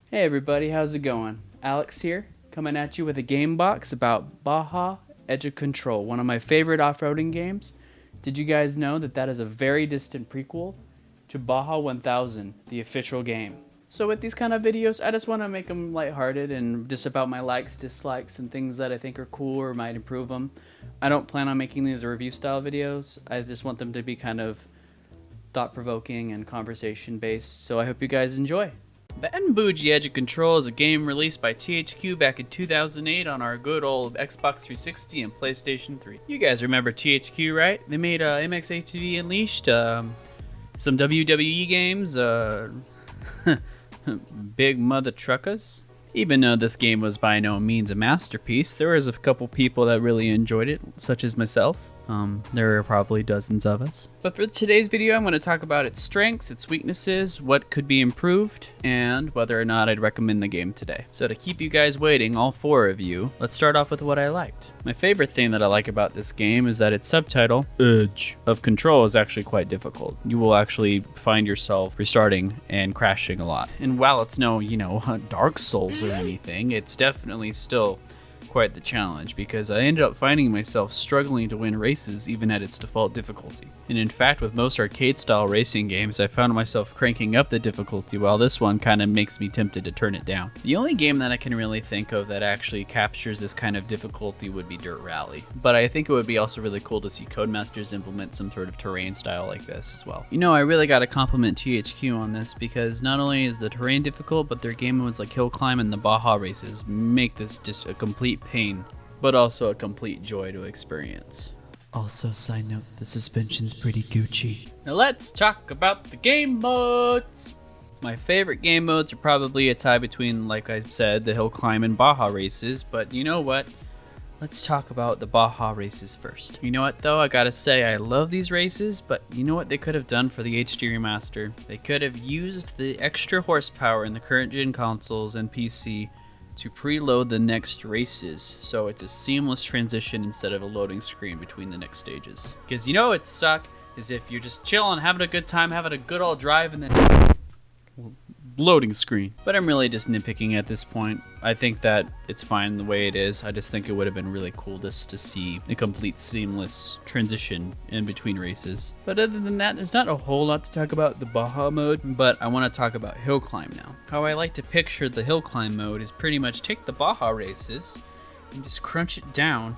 Hey everybody, how's it going? Alex here, coming at you with a game box about Baja Edge of Control, one of my favorite off-roading games. Did you guys know that that is a very distant prequel to Baja 1000, the official game? So with these kind of videos, I just want to make them lighthearted and just about my likes, dislikes, and things that I think are cool or might improve them. I don't plan on making these review style videos. I just want them to be kind of thought-provoking and conversation-based, so I hope you guys enjoy. Bougie Edge of Control is a game released by THQ back in 2008 on our good old Xbox 360 and PlayStation 3. You guys remember THQ, right? They made MXATV Unleashed, some WWE games, Big Mother Truckers. Even though this game was by no means a masterpiece, there was a couple people that really enjoyed it, such as myself. There are probably dozens of us. But for today's video, I'm going to talk about its strengths, its weaknesses, what could be improved, and whether or not I'd recommend the game today. So to keep you guys waiting, all four of you, let's start off with what I liked. My favorite thing that I like about this game is that its subtitle, Edge of Control, is actually quite difficult. You will actually find yourself restarting and crashing a lot. And while it's no, Dark Souls or anything, it's definitely still quite the challenge, because I ended up finding myself struggling to win races even at its default difficulty. And in fact, with most arcade style racing games, I found myself cranking up the difficulty, while this one kind of makes me tempted to turn it down. The only game that I can really think of that actually captures this kind of difficulty would be Dirt Rally, but I think it would be also really cool to see Codemasters implement some sort of terrain style like this as well. I really gotta compliment THQ on this, because not only is the terrain difficult, but their game modes like Hill Climb and the Baja races make this just a complete pain, but also a complete joy to experience. Also, side note, the suspension's pretty Gucci. Now let's talk about the game modes! My favorite game modes are probably a tie between, like I said, the Hill Climb and Baja races, but you know what? Let's talk about the Baja races first. You know what though, I gotta say, I love these races, but you know what they could have done for the HD remaster? They could have used the extra horsepower in the current gen consoles and PC to preload the next races, so it's a seamless transition instead of a loading screen between the next stages. Because it'd suck is if you're just chilling, having a good time, having a good old drive, and then loading screen. But I'm really just nitpicking at this point. I think that it's fine the way it is. I just think it would have been really cool just to see a complete seamless transition in between races. But other than that, there's not a whole lot to talk about the Baja mode, but I want to talk about Hill Climb now. How I like to picture the Hill Climb mode is pretty much take the Baja races and just crunch it down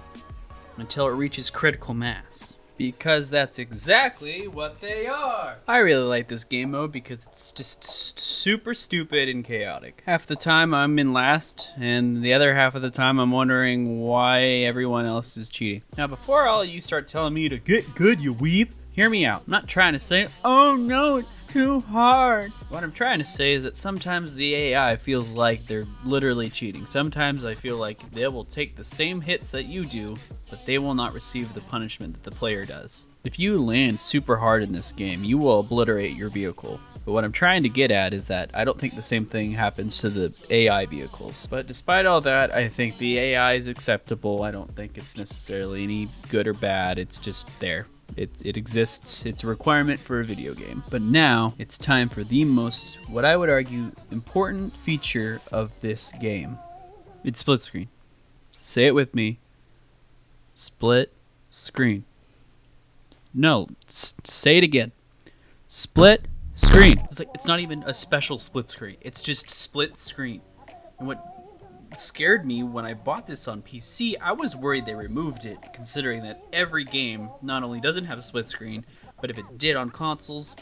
until it reaches critical mass. Because that's exactly what they are. I really like this game mode because it's just super stupid and chaotic. Half the time I'm in last, and the other half of the time I'm wondering why everyone else is cheating. Now before all of you start telling me to get good, you weeb, hear me out. I'm not trying to say, oh no, it's too hard. What I'm trying to say is that sometimes the AI feels like they're literally cheating. Sometimes I feel like they will take the same hits that you do, but they will not receive the punishment that the player does. If you land super hard in this game, you will obliterate your vehicle. But what I'm trying to get at is that I don't think the same thing happens to the AI vehicles. But despite all that, I think the AI is acceptable. I don't think it's necessarily any good or bad. It's just there. It exists. It's a requirement for a video game. But now it's time for the most, what I would argue, important feature of this game. It's split screen. Say it with me. Split screen. No, say it again. Split screen. It's not even a special split screen. It's just split screen. And what scared me when I bought this on PC, I was worried they removed it, considering that every game not only doesn't have a split screen, but if it did on consoles,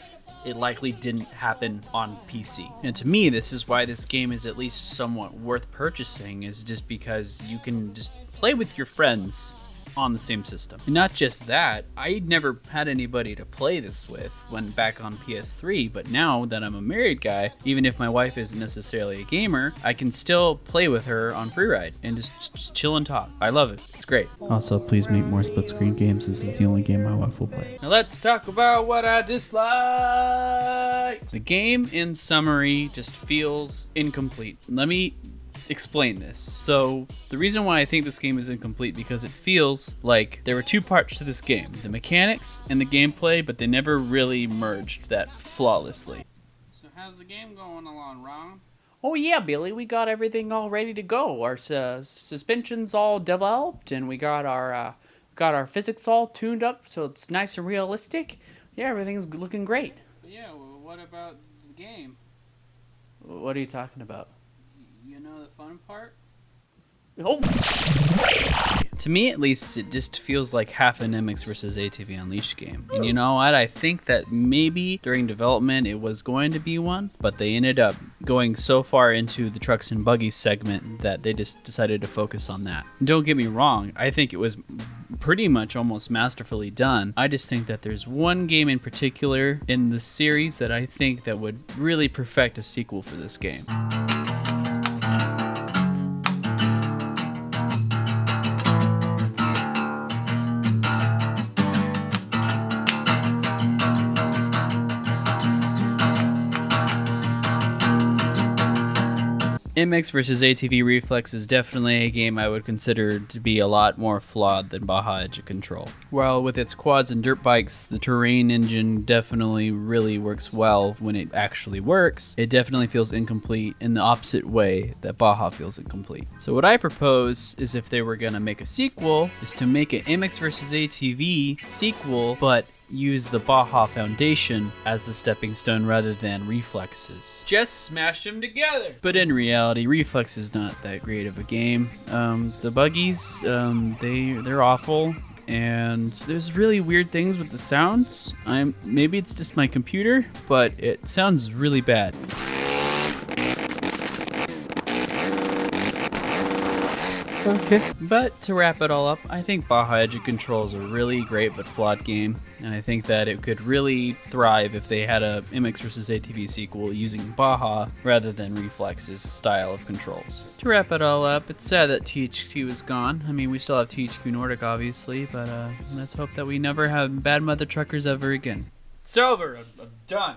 it likely didn't happen on PC. And to me, this is why this game is at least somewhat worth purchasing, is just because you can just play with your friends on the same system. And not just that, I never had anybody to play this with when back on PS3, but now that I'm a married guy, even if my wife isn't necessarily a gamer, I can still play with her on Freeride and just chill and talk. I love it. It's great. Also, please make more split screen games. This is the only game my wife will play. Now let's talk about what I dislike. The game, in summary, just feels incomplete. Let me explain this. So the reason why I think this game is incomplete, because it feels like there were two parts to this game, the mechanics and the gameplay, but they never really merged that flawlessly. So how's the game going along, Ron? Oh yeah, Billy, we got everything all ready to go. Our suspension's all developed, and we got our physics all tuned up so it's nice and realistic. Yeah, everything's looking great. But yeah, well, what about the game? What are you talking about? You know the fun part? Oh! To me, at least, it just feels like half an MX vs. ATV Unleashed game. And you know what? I think that maybe during development it was going to be one, but they ended up going so far into the trucks and buggies segment that they just decided to focus on that. And don't get me wrong, I think it was pretty much almost masterfully done. I just think that there's one game in particular in the series that I think that would really perfect a sequel for this game. MX vs. ATV Reflex is definitely a game I would consider to be a lot more flawed than Baja Edge of Control. While with its quads and dirt bikes, the terrain engine definitely really works well when it actually works, it definitely feels incomplete in the opposite way that Baja feels incomplete. So what I propose is, if they were going to make a sequel, is to make an MX vs. ATV sequel, but use the Baja Foundation as the stepping stone rather than Reflexes. Just smash them together! But in reality, Reflex is not that great of a game. The buggies, they're awful, and there's really weird things with the sounds. Maybe it's just my computer, but it sounds really bad. Okay. But to wrap it all up, I think Baja Edge of Control is a really great but flawed game, and I think that it could really thrive if they had a MX vs. ATV sequel using Baja rather than Reflex's style of controls. To wrap it all up, it's sad that THQ is gone. I mean, we still have THQ Nordic, obviously, but let's hope that we never have bad mother truckers ever again. It's over. I'm done.